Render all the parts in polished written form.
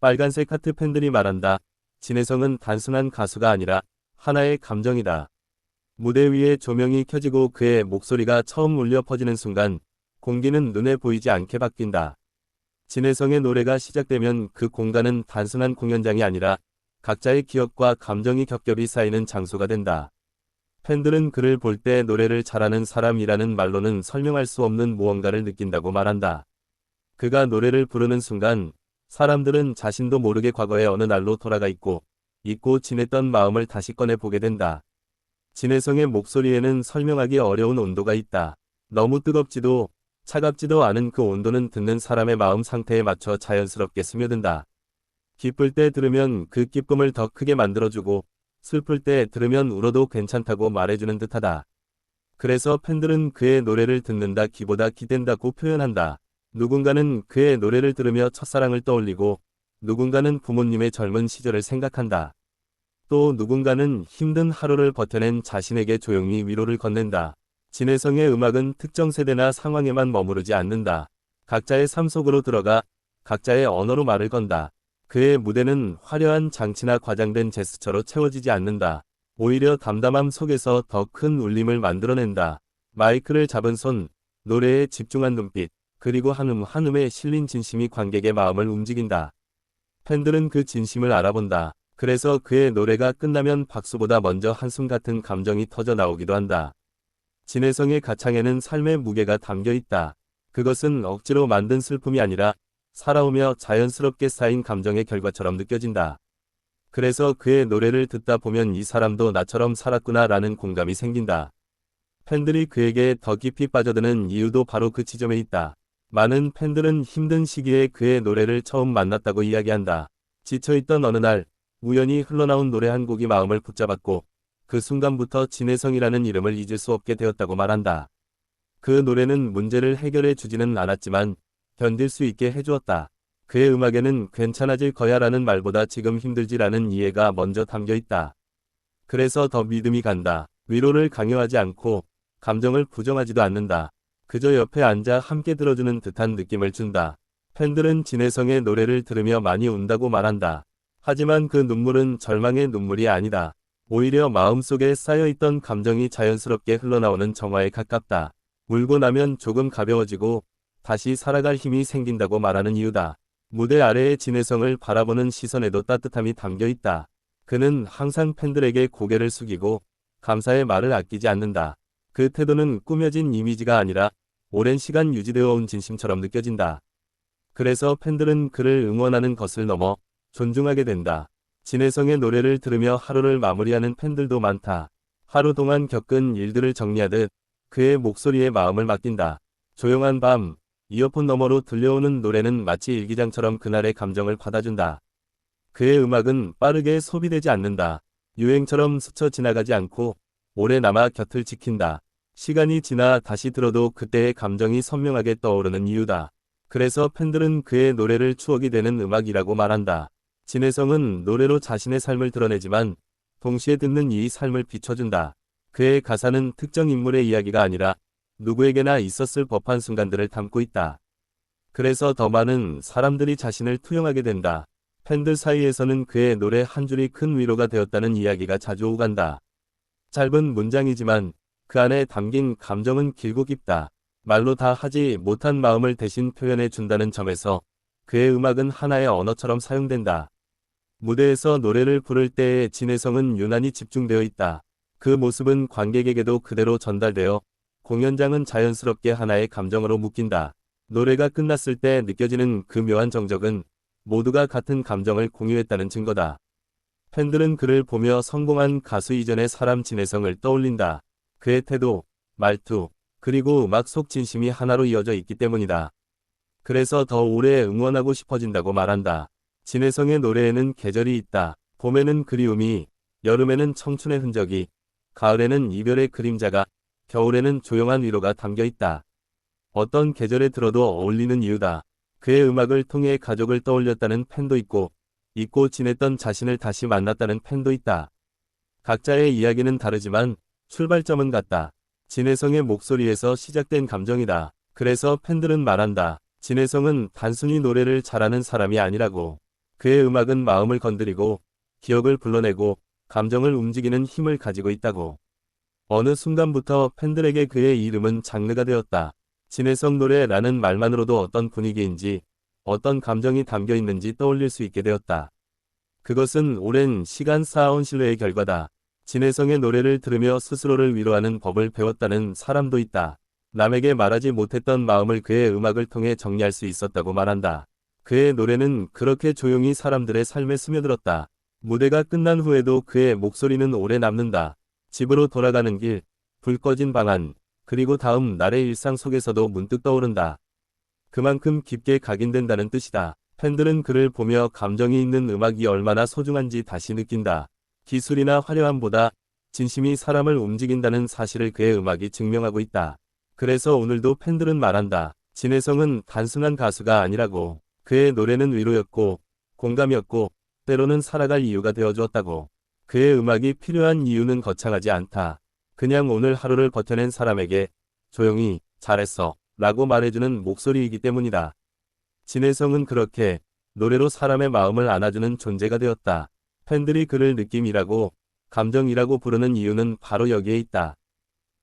빨간색 하트 팬들이 말한다. 진혜성은 단순한 가수가 아니라 하나의 감정이다. 무대 위에 조명이 켜지고 그의 목소리가 처음 울려 퍼지는 순간 공기는 눈에 보이지 않게 바뀐다. 진혜성의 노래가 시작되면 그 공간은 단순한 공연장이 아니라 각자의 기억과 감정이 겹겹이 쌓이는 장소가 된다. 팬들은 그를 볼 때 노래를 잘하는 사람이라는 말로는 설명할 수 없는 무언가를 느낀다고 말한다. 그가 노래를 부르는 순간 사람들은 자신도 모르게 과거의 어느 날로 돌아가 있고 잊고 지냈던 마음을 다시 꺼내보게 된다. 진혜성의 목소리에는 설명하기 어려운 온도가 있다. 너무 뜨겁지도 차갑지도 않은 그 온도는 듣는 사람의 마음 상태에 맞춰 자연스럽게 스며든다. 기쁠 때 들으면 그 기쁨을 더 크게 만들어주고 슬플 때 들으면 울어도 괜찮다고 말해주는 듯하다. 그래서 팬들은 그의 노래를 듣는다기보다 기댄다고 표현한다. 누군가는 그의 노래를 들으며 첫사랑을 떠올리고 누군가는 부모님의 젊은 시절을 생각한다. 또 누군가는 힘든 하루를 버텨낸 자신에게 조용히 위로를 건넨다. 진혜성의 음악은 특정 세대나 상황에만 머무르지 않는다. 각자의 삶 속으로 들어가 각자의 언어로 말을 건다. 그의 무대는 화려한 장치나 과장된 제스처로 채워지지 않는다. 오히려 담담함 속에서 더 큰 울림을 만들어낸다. 마이크를 잡은 손, 노래에 집중한 눈빛, 그리고 한음 한음에 실린 진심이 관객의 마음을 움직인다. 팬들은 그 진심을 알아본다. 그래서 그의 노래가 끝나면 박수보다 먼저 한숨 같은 감정이 터져 나오기도 한다. 진혜성의 가창에는 삶의 무게가 담겨 있다. 그것은 억지로 만든 슬픔이 아니라 살아오며 자연스럽게 쌓인 감정의 결과처럼 느껴진다. 그래서 그의 노래를 듣다 보면 이 사람도 나처럼 살았구나 라는 공감이 생긴다. 팬들이 그에게 더 깊이 빠져드는 이유도 바로 그 지점에 있다. 많은 팬들은 힘든 시기에 그의 노래를 처음 만났다고 이야기한다. 지쳐있던 어느 날 우연히 흘러나온 노래 한 곡이 마음을 붙잡았고 그 순간부터 진혜성이라는 이름을 잊을 수 없게 되었다고 말한다. 그 노래는 문제를 해결해 주지는 않았지만 견딜 수 있게 해주었다. 그의 음악에는 괜찮아질 거야 라는 말보다 지금 힘들지라는 이해가 먼저 담겨 있다. 그래서 더 믿음이 간다. 위로를 강요하지 않고 감정을 부정하지도 않는다. 그저 옆에 앉아 함께 들어주는 듯한 느낌을 준다. 팬들은 진혜성의 노래를 들으며 많이 운다고 말한다. 하지만 그 눈물은 절망의 눈물이 아니다. 오히려 마음속에 쌓여있던 감정이 자연스럽게 흘러나오는 정화에 가깝다. 울고 나면 조금 가벼워지고 다시 살아갈 힘이 생긴다고 말하는 이유다. 무대 아래의 진혜성을 바라보는 시선에도 따뜻함이 담겨있다. 그는 항상 팬들에게 고개를 숙이고 감사의 말을 아끼지 않는다. 그 태도는 꾸며진 이미지가 아니라 오랜 시간 유지되어 온 진심처럼 느껴진다. 그래서 팬들은 그를 응원하는 것을 넘어 존중하게 된다. 진혜성의 노래를 들으며 하루를 마무리하는 팬들도 많다. 하루 동안 겪은 일들을 정리하듯 그의 목소리에 마음을 맡긴다. 조용한 밤, 이어폰 너머로 들려오는 노래는 마치 일기장처럼 그날의 감정을 받아준다. 그의 음악은 빠르게 소비되지 않는다. 유행처럼 스쳐 지나가지 않고 오래 남아 곁을 지킨다. 시간이 지나 다시 들어도 그때의 감정이 선명하게 떠오르는 이유다. 그래서 팬들은 그의 노래를 추억이 되는 음악이라고 말한다. 진혜성은 노래로 자신의 삶을 드러내지만 동시에 듣는 이 삶을 비춰준다. 그의 가사는 특정 인물의 이야기가 아니라 누구에게나 있었을 법한 순간들을 담고 있다. 그래서 더 많은 사람들이 자신을 투영하게 된다. 팬들 사이에서는 그의 노래 한 줄이 큰 위로가 되었다는 이야기가 자주 오간다. 짧은 문장이지만 그 안에 담긴 감정은 길고 깊다. 말로 다 하지 못한 마음을 대신 표현해 준다는 점에서 그의 음악은 하나의 언어처럼 사용된다. 무대에서 노래를 부를 때의 진혜성은 유난히 집중되어 있다. 그 모습은 관객에게도 그대로 전달되어 공연장은 자연스럽게 하나의 감정으로 묶인다. 노래가 끝났을 때 느껴지는 그 묘한 정적은 모두가 같은 감정을 공유했다는 증거다. 팬들은 그를 보며 성공한 가수 이전의 사람 진혜성을 떠올린다. 그의 태도, 말투, 그리고 음악 속 진심이 하나로 이어져 있기 때문이다. 그래서 더 오래 응원하고 싶어진다고 말한다. 진혜성의 노래에는 계절이 있다. 봄에는 그리움이, 여름에는 청춘의 흔적이, 가을에는 이별의 그림자가, 겨울에는 조용한 위로가 담겨 있다. 어떤 계절에 들어도 어울리는 이유다. 그의 음악을 통해 가족을 떠올렸다는 팬도 있고, 잊고 지냈던 자신을 다시 만났다는 팬도 있다. 각자의 이야기는 다르지만 출발점은 같다. 진혜성의 목소리에서 시작된 감정이다. 그래서 팬들은 말한다. 진혜성은 단순히 노래를 잘하는 사람이 아니라고. 그의 음악은 마음을 건드리고 기억을 불러내고 감정을 움직이는 힘을 가지고 있다고. 어느 순간부터 팬들에게 그의 이름은 장르가 되었다. 진해성 노래라는 말만으로도 어떤 분위기인지 어떤 감정이 담겨 있는지 떠올릴 수 있게 되었다. 그것은 오랜 시간 쌓아온 신뢰의 결과다. 진해성의 노래를 들으며 스스로를 위로하는 법을 배웠다는 사람도 있다. 남에게 말하지 못했던 마음을 그의 음악을 통해 정리할 수 있었다고 말한다. 그의 노래는 그렇게 조용히 사람들의 삶에 스며들었다. 무대가 끝난 후에도 그의 목소리는 오래 남는다. 집으로 돌아가는 길, 불 꺼진 방 안, 그리고 다음 날의 일상 속에서도 문득 떠오른다. 그만큼 깊게 각인된다는 뜻이다. 팬들은 그를 보며 감정이 있는 음악이 얼마나 소중한지 다시 느낀다. 기술이나 화려함보다 진심이 사람을 움직인다는 사실을 그의 음악이 증명하고 있다. 그래서 오늘도 팬들은 말한다. 진해성은 단순한 가수가 아니라고. 그의 노래는 위로였고, 공감이었고, 때로는 살아갈 이유가 되어주었다고. 그의 음악이 필요한 이유는 거창하지 않다. 그냥 오늘 하루를 버텨낸 사람에게 조용히 잘했어 라고 말해주는 목소리이기 때문이다. 진해성은 그렇게 노래로 사람의 마음을 안아주는 존재가 되었다. 팬들이 그를 느낌이라고 감정이라고 부르는 이유는 바로 여기에 있다.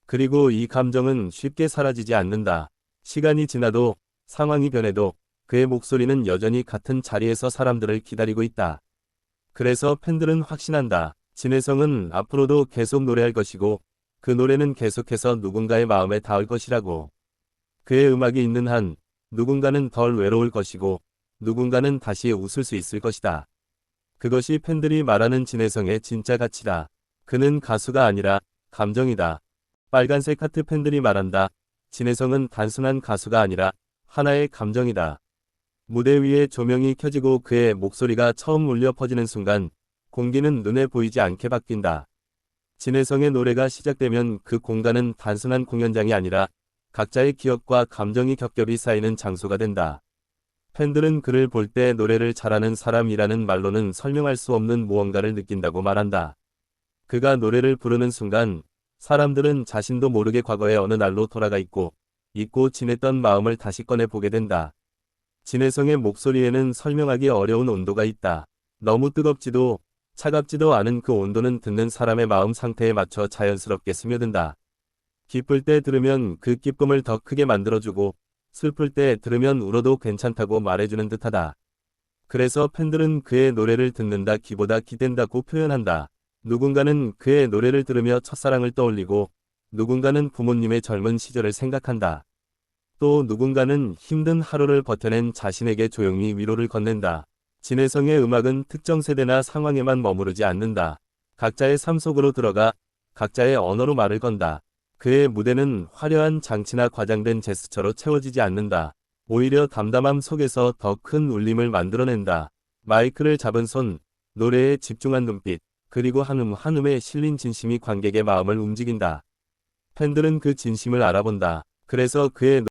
그리고 이 감정은 쉽게 사라지지 않는다. 시간이 지나도 상황이 변해도 그의 목소리는 여전히 같은 자리에서 사람들을 기다리고 있다. 그래서 팬들은 확신한다. 진해성은 앞으로도 계속 노래할 것이고 그 노래는 계속해서 누군가의 마음에 닿을 것이라고. 그의 음악이 있는 한 누군가는 덜 외로울 것이고 누군가는 다시 웃을 수 있을 것이다. 그것이 팬들이 말하는 진해성의 진짜 가치다. 그는 가수가 아니라 감정이다. 빨간색 하트 팬들이 말한다. 진해성은 단순한 가수가 아니라 하나의 감정이다. 무대 위에 조명이 켜지고 그의 목소리가 처음 울려 퍼지는 순간 공기는 눈에 보이지 않게 바뀐다. 진해성의 노래가 시작되면 그 공간은 단순한 공연장이 아니라 각자의 기억과 감정이 겹겹이 쌓이는 장소가 된다. 팬들은 그를 볼 때 노래를 잘하는 사람이라는 말로는 설명할 수 없는 무언가를 느낀다고 말한다. 그가 노래를 부르는 순간 사람들은 자신도 모르게 과거의 어느 날로 돌아가 있고 잊고 지냈던 마음을 다시 꺼내보게 된다. 진해성의 목소리에는 설명하기 어려운 온도가 있다. 너무 뜨겁지도 차갑지도 않은 그 온도는 듣는 사람의 마음 상태에 맞춰 자연스럽게 스며든다. 기쁠 때 들으면 그 기쁨을 더 크게 만들어주고 슬플 때 들으면 울어도 괜찮다고 말해주는 듯하다. 그래서 팬들은 그의 노래를 듣는다기보다 기댄다고 표현한다. 누군가는 그의 노래를 들으며 첫사랑을 떠올리고 누군가는 부모님의 젊은 시절을 생각한다. 또 누군가는 힘든 하루를 버텨낸 자신에게 조용히 위로를 건넨다. 진해성의 음악은 특정 세대나 상황에만 머무르지 않는다. 각자의 삶 속으로 들어가 각자의 언어로 말을 건다. 그의 무대는 화려한 장치나 과장된 제스처로 채워지지 않는다. 오히려 담담함 속에서 더 큰 울림을 만들어낸다. 마이크를 잡은 손, 노래에 집중한 눈빛, 그리고 한음 한음에 실린 진심이 관객의 마음을 움직인다. 팬들은 그 진심을 알아본다. 그래서 그의